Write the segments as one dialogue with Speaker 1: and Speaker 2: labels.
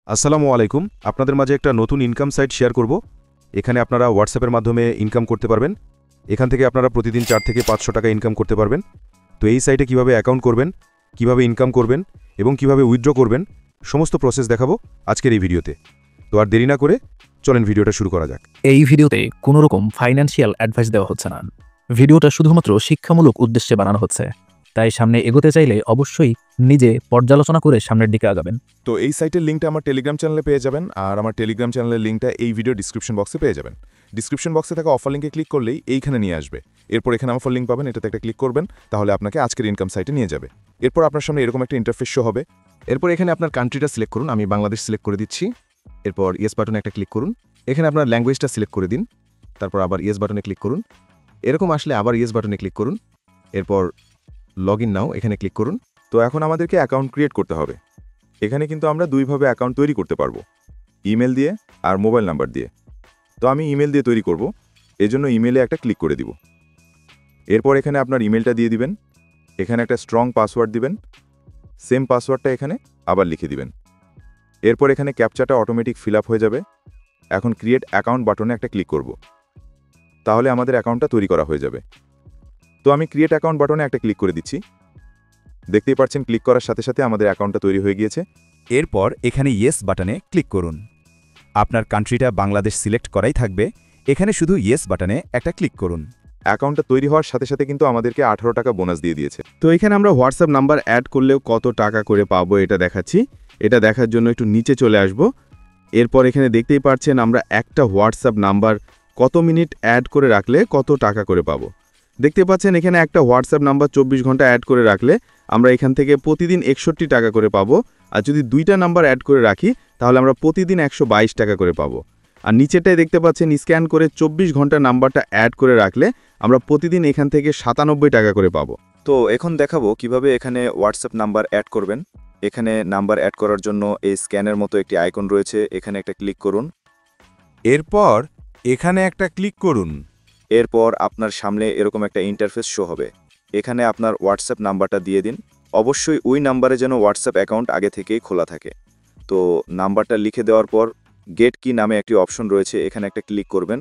Speaker 1: আসসালামু আলাইকুম। আপনাদের মাঝে একটা নতুন ইনকাম সাইট শেয়ার করব। এখানে আপনারা হোয়াটসঅ্যাপের মাধ্যমে ইনকাম করতে পারবেন। এখান থেকে আপনারা প্রতিদিন 4 থেকে 500 টাকা ইনকাম করতে পারবেন। তো এই সাইটে কিভাবে অ্যাকাউন্ট করবেন, কিভাবে ইনকাম করবেন এবং কিভাবে উইথড্র করবেন সমস্ত প্রসেস দেখাবো আজকের এই ভিডিওতে। তো আর দেরি না করে চলেন ভিডিওটা শুরু করা যাক।
Speaker 2: এই ভিডিওতে কোনো রকম ফাইন্যান্সিয়াল অ্যাডভাইস দেওয়া হচ্ছে না। ভিডিওটা শুধুমাত্র শিক্ষামূলক উদ্দেশ্যে বানানো হচ্ছে, তাই সামনে এগোতে চাইলে অবশ্যই নিজে পর্যালোচনা করে সামনের দিকে আগাবেন।
Speaker 3: তো এই সাইটের লিঙ্কটা আমার টেলিগ্রাম চ্যানেলে পেয়ে যাবেন, আর আমার টেলিগ্রাম চ্যানেলের লিঙ্কটা এই ভিডিও ডিসক্রিপশন বক্সে পেয়ে যাবেন। ডিসক্রিপশন বক্সে থাকা অফার লিঙ্কে ক্লিক করলেই এইখানে নিয়ে আসবে। এরপর এখানে অফার লিঙ্ক পাবেন, এটাতে একটা ক্লিক করবেন, তাহলে আপনাকে আজকের ইনকাম সাইটে নিয়ে যাবে। এরপর আপনার সামনে এরকম একটা ইন্টারফেস শো হবে। এরপর এখানে আপনার কান্ট্রিটা সিলেক্ট করুন, আমি বাংলাদেশ সিলেক্ট করে দিচ্ছি। এরপর ইয়েস বাটনে একটা ক্লিক করুন, এখানে আপনার ল্যাঙ্গুয়েজটা সিলেক্ট করে দিন। তারপর আবার ইয়েস বাটনে ক্লিক করুন, এরকম আসলে আবার ইয়েস বাটনে ক্লিক করুন। এরপর লগ ইন নাও এখানে ক্লিক করুন। তো এখন আমাদেরকে অ্যাকাউন্ট ক্রিয়েট করতে হবে। এখানে কিন্তু আমরা দুইভাবে অ্যাকাউন্ট তৈরি করতে পারবো, ইমেল দিয়ে আর মোবাইল নাম্বার দিয়ে। তো আমি ইমেল দিয়ে তৈরি করব, এজন্য ইমেলে একটা ক্লিক করে দিব। এরপর এখানে আপনার ইমেলটা দিয়ে দিবেন, এখানে একটা স্ট্রং পাসওয়ার্ড দিবেন, সেম পাসওয়ার্ডটা এখানে আবার লিখে দিবেন। এরপর এখানে ক্যাপচাটা অটোমেটিক ফিল আপ হয়ে যাবে। এখন ক্রিয়েট অ্যাকাউন্ট বাটনে একটা ক্লিক করব, তাহলে আমাদের অ্যাকাউন্টটা তৈরি করা হয়ে যাবে। তো আমি ক্রিয়েট অ্যাকাউন্ট বাটনে একটা ক্লিক করে দিচ্ছি। দেখতেই পাচ্ছেন ক্লিক করার সাথে সাথে আমাদের অ্যাকাউন্টটা তৈরি হয়ে গিয়েছে।
Speaker 4: এরপর এখানে ইয়েস বাটনে ক্লিক করুন। আপনার কান্ট্রিটা বাংলাদেশ সিলেক্ট করাই থাকবে, এখানে শুধু ইয়েস বাটনে একটা ক্লিক করুন।
Speaker 3: অ্যাকাউন্টটা তৈরি হওয়ার সাথে সাথে কিন্তু আমাদেরকে 18 টাকা বোনাস দিয়ে দিয়েছে।
Speaker 1: তো এখানে আমরা হোয়াটসঅ্যাপ নাম্বার অ্যাড করলেও কত টাকা করে পাবো এটা দেখাচ্ছি। এটা দেখার জন্য একটু নিচে চলে আসব। এরপর এখানে দেখতেই পাচ্ছেন আমরা একটা হোয়াটসঅ্যাপ নাম্বার কত মিনিট অ্যাড করে রাখলে কত টাকা করে পাবো। দেখতে পাচ্ছেন এখানে একটা হোয়াটসঅ্যাপ নাম্বার 24 ঘন্টা অ্যাড করে রাখলে আমরা এখান থেকে প্রতিদিন 61 টাকা করে পাবো। আর যদি 2টা নাম্বার অ্যাড করে রাখি তাহলে আমরা প্রতিদিন 122 টাকা করে পাবো। আর নিচেটাই দেখতে পাচ্ছেন স্ক্যান করে 24 ঘন্টা নাম্বারটা অ্যাড করে রাখলে আমরা প্রতিদিন এখান থেকে 97 টাকা করে পাবো।
Speaker 5: তো এখন দেখাবো কিভাবে এখানে হোয়াটসঅ্যাপ নাম্বার অ্যাড করবেন। এখানে নাম্বার অ্যাড করার জন্য এই স্ক্যানের মতো একটি আইকন রয়েছে, এখানে একটা ক্লিক করুন।
Speaker 4: এরপর এখানে একটা ক্লিক করুন।
Speaker 5: এরপর আপনার সামনে এরকম একটা ইন্টারফেস শো হবে, এখানে আপনার হোয়াটসঅ্যাপ নাম্বারটা দিয়ে দিন। অবশ্যই ওই নাম্বারে যেন হোয়াটসঅ্যাপ অ্যাকাউন্ট আগে থেকেই খোলা থাকে। তো নাম্বারটা লিখে দেওয়ার পর গেট কি নামে একটি অপশন রয়েছে, এখানে একটা ক্লিক করবেন।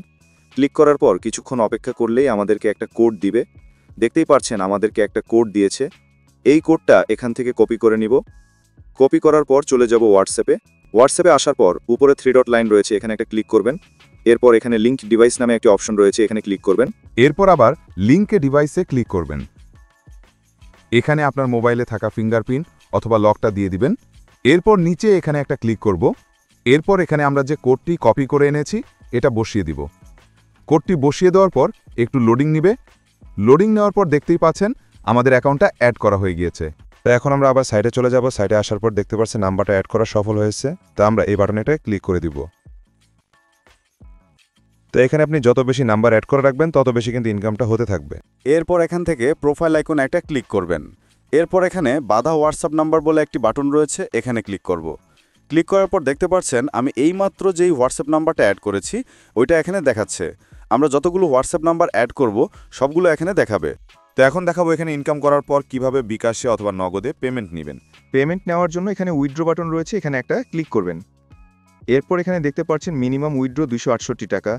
Speaker 5: ক্লিক করার পর কিছুক্ষণ অপেক্ষা করলেই আমাদেরকে একটা কোড দিবে। দেখতেই পাচ্ছেন আমাদেরকে একটা কোড দিয়েছে। এই কোডটা এখান থেকে কপি করে নিব। কপি করার পর চলে যাব হোয়াটসঅ্যাপে। হোয়াটসঅ্যাপে আসার পর উপরে 3 ডট লাইন রয়েছে, এখানে একটা ক্লিক করবেন। এরপর এখানে লিঙ্ক ডিভাইস নামে একটি অপশন রয়েছে, এখানে ক্লিক করবেন।
Speaker 3: এরপর আবার লিঙ্কে ডিভাইসে ক্লিক করবেন। এখানে আপনার মোবাইলে থাকা ফিঙ্গারপ্রিন্ট অথবা লকটা দিয়ে দিবেন। এরপর নিচে এখানে একটা ক্লিক করব। এরপর এখানে আমরা যে কোডটি কপি করে এনেছি এটা বসিয়ে দিব। কোডটি বসিয়ে দেওয়ার পর একটু লোডিং নেবে। লোডিং নেওয়ার পর দেখতেই পাচ্ছেন আমাদের অ্যাকাউন্টটা অ্যাড করা হয়ে গিয়েছে। তো এখন আমরা আবার সাইটে চলে যাব। সাইটে আসার পর দেখতে পাচ্ছেন নাম্বারটা অ্যাড করা সফল হয়েছে। তো আমরা এই বাটনেটা ক্লিক করে দিব। তো এখানে আপনি যত বেশি নাম্বার অ্যাড করে রাখবেন তত বেশি কিন্তু ইনকামটা হতে থাকবে।
Speaker 6: এরপর এখান থেকে প্রোফাইল আইকনে একটা ক্লিক করবেন। এরপর এখানে বাধা হোয়াটসঅ্যাপ নাম্বার বলে একটি বাটন রয়েছে, এখানে ক্লিক করব। ক্লিক করার পর দেখতে পাচ্ছেন আমি এইমাত্র যেই হোয়াটসঅ্যাপ নাম্বারটা অ্যাড করেছি ওইটা এখানে দেখাচ্ছে। আমরা যতগুলো হোয়াটসঅ্যাপ নাম্বার অ্যাড করব সবগুলো এখানে দেখাবে।
Speaker 3: তো এখন দেখাবো এখানে ইনকাম করার পর কিভাবে বিকাশে অথবা নগদে পেমেন্ট নেবেন। পেমেন্ট নেওয়ার জন্য এখানে উইথড্র বাটন রয়েছে, এখানে একটা ক্লিক করবেন। এরপর এখানে দেখতে পাচ্ছেন মিনিমাম উইথড্র 268 টাকা।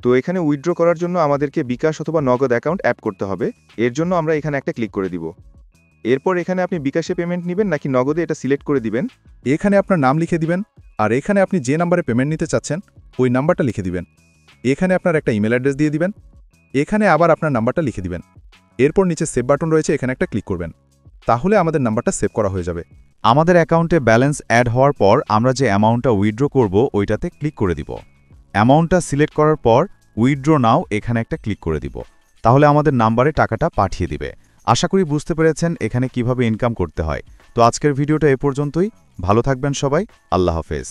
Speaker 3: তো এখানে উইথড্র করার জন্য আমাদেরকে বিকাশ অথবা নগদ অ্যাকাউন্ট অ্যাড করতে হবে। এর জন্য আমরা এখানে একটা ক্লিক করে দিব। এরপর এখানে আপনি বিকাশে পেমেন্ট নেবেন নাকি নগদে এটা সিলেক্ট করে দিবেন।
Speaker 7: এখানে আপনার নাম লিখে দিবেন, আর এখানে আপনি যে নাম্বারে পেমেন্ট নিতে চাচ্ছেন ওই নাম্বারটা লিখে দিবেন। এখানে আপনার একটা ইমেল অ্যাড্রেস দিয়ে দিবেন। এখানে আবার আপনার নাম্বারটা লিখে দিবেন। এরপর নিচে সেভ বাটন রয়েছে, এখানে একটা ক্লিক করবেন, তাহলে আমাদের নাম্বারটা সেভ করা হয়ে যাবে।
Speaker 4: আমাদের অ্যাকাউন্টে ব্যালেন্স অ্যাড হওয়ার পর আমরা যে অ্যামাউন্টটা উইথড্র করব ওইটাতে ক্লিক করে দিব। অ্যামাউন্টটা সিলেক্ট করার পর উইথড্র নাও এখানে একটা ক্লিক করে দিব, তাহলে আমাদের নাম্বারে টাকাটা পাঠিয়ে দিবে। আশা করি বুঝতে পেরেছেন এখানে কিভাবে ইনকাম করতে হয়। তো আজকের ভিডিওটা এ পর্যন্তই। ভালো থাকবেন সবাই। আল্লাহ হাফেজ।